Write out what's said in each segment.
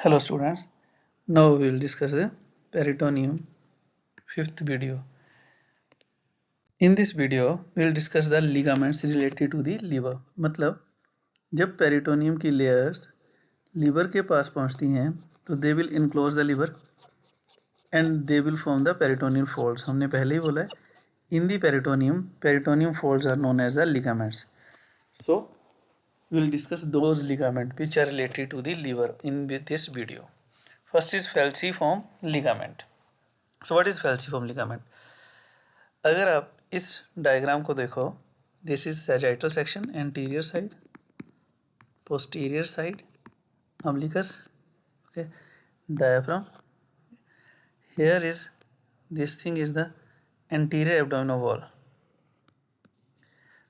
Hello students, now we will discuss the peritoneum fifth video. In this video, we will discuss the ligaments related to the liver. मतलब जब peritoneum की layers liver के पास पहुंचती हैं तो they will enclose the liver and they will form the peritoneal folds. हमने पहले ही बोला है in the peritoneum folds are known as the ligaments. So we will discuss those ligaments which are related to the liver in this video. First is falciform ligament. So what is falciform ligament? अगर आप इस diagram को देखो, this is sagittal section, anterior side, posterior side, umbilicus, okay, diaphragm. Here is this thing is the anterior abdominal wall.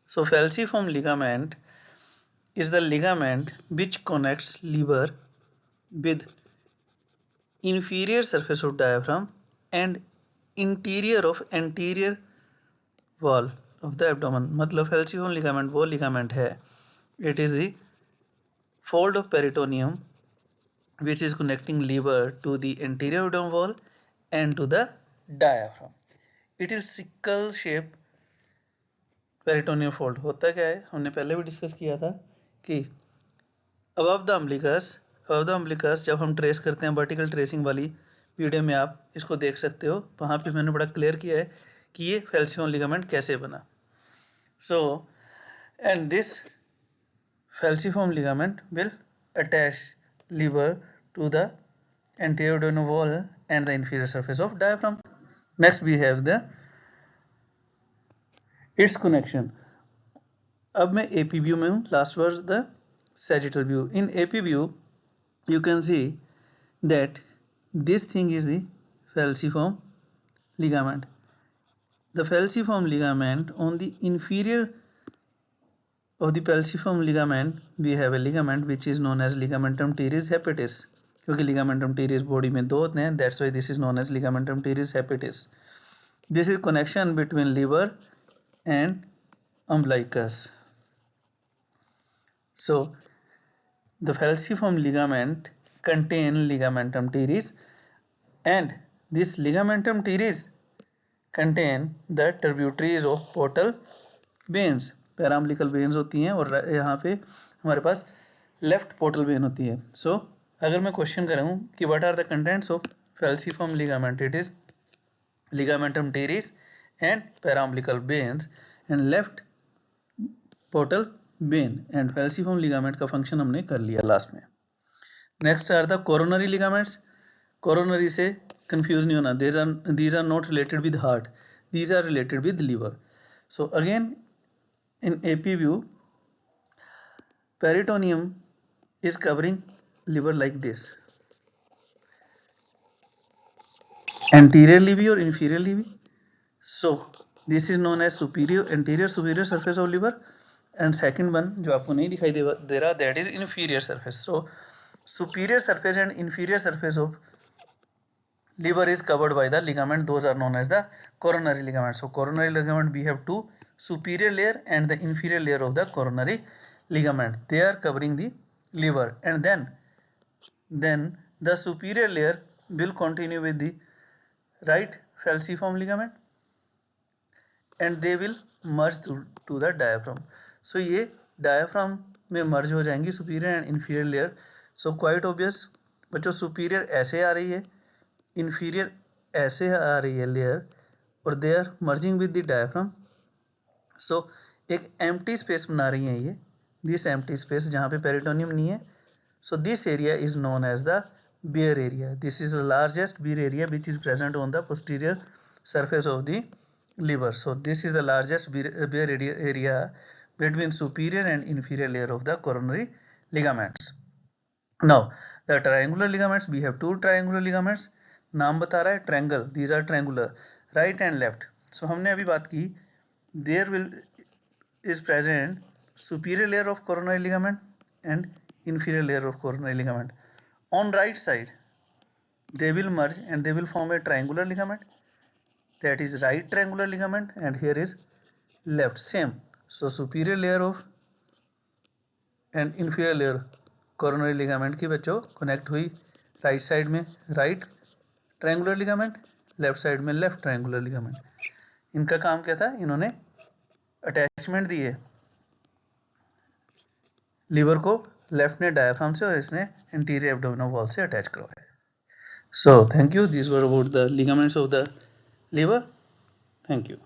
So falciform ligament is the ligament which connects liver with inferior surface of diaphragm and interior of anterior wall of the abdomen. मतलब falciform ligament वो ligament है, it is the fold of peritoneum which is connecting liver to the anterior abdominal wall and to the diaphragm. It is sickle shaped peritoneal fold. होता क्या है, हमने पहले भी discuss किया था कि above the umbilicus जब हम ट्रेस करते हैं, वर्टिकल ट्रेसिंग वाली वीडियो में आप इसको देख सकते हो, वहां पे मैंने बड़ा क्लियर किया है कि ये falciform ligament कैसे बना. So and this falciform ligament will attach liver to the anterior abdominal wall and the inferior surface of diaphragm. Next we have the its connection. अब मैं AP view में हूँ. Last was the sagittal view. In AP view you can see that this thing is the falciform ligament. The falciform ligament, on the inferior of the falciform ligament we have a ligament which is known as ligamentum teres hepatis. क्योंकि ligamentum teres body में दो होते हैं, that's why this is known as ligamentum teres hepatis. This is connection between liver and umbilicus. So the falciform ligament contain ligamentum teres and this ligamentum teres contain the tributaries of portal veins. Paraumbilical veins होती हैं और यहाँ पे हमारे पास left portal vein होती है. सो अगर मैं क्वेश्चन करूँ कि what are the contents of falciform ligament, it is ligamentum teres and parambilical veins and left portal vein. and falciform ligament का फंक्शन हमने कर लिया लास्ट में. Next are the coronary ligaments. Coronary से कंफ्यूज नहीं होना, these are not related with heart, these are related with liver. So again in AP view peritoneum is covering liver like this, anteriorly भी और inferiorly भी. So this is known as anterior superior surface of liver and second one जो आपको नहीं दिखाई दे रहा, that is inferior surface. So superior surface and inferior surface of liver is covered by the ligament, those are known as the coronary ligament. So coronary ligament we have two, superior layer and the inferior layer of the coronary ligament, they are covering the liver, and then the superior layer will continue with the right falciform ligament and they will merge to the diaphragm. So ये diaphragm में merge हो जाएंगी superior and inferior layer. So quite obvious बच्चों, superior ऐसे आ रही है, inferior ऐसे आ रही है layer और they are merging with the diaphragm. So एक empty space बना रही है ये, this empty space जहाँ पे peritoneum नहीं है. So this area is known as the Beer area. This is the largest Beer area which is present on the posterior surface of the liver. So this is the largest Beer area between superior and inferior layer of the coronary ligaments. Now the triangular ligaments, we have two triangular ligaments. नाम बता रहा है triangle, these are triangular, right and left. So हमने अभी बात की, there will is present superior layer of coronary ligament and inferior layer of coronary ligament. On right side they will merge and they will form a triangular ligament, that is right triangular ligament, and here is left same. So superior layer of and inferior layer coronary ligament की बच्चों connect हुई right side में right triangular ligament, left side में left triangular ligament. इनका काम क्या था, इन्होंने अटैचमेंट दी है लीवर को, लेफ्ट ने डायफ्राम से और इसने इंटीरियर एब्डोमिनल वॉल से अटैच करवाया। So thank you, this were about the ligaments of the liver. Thank you.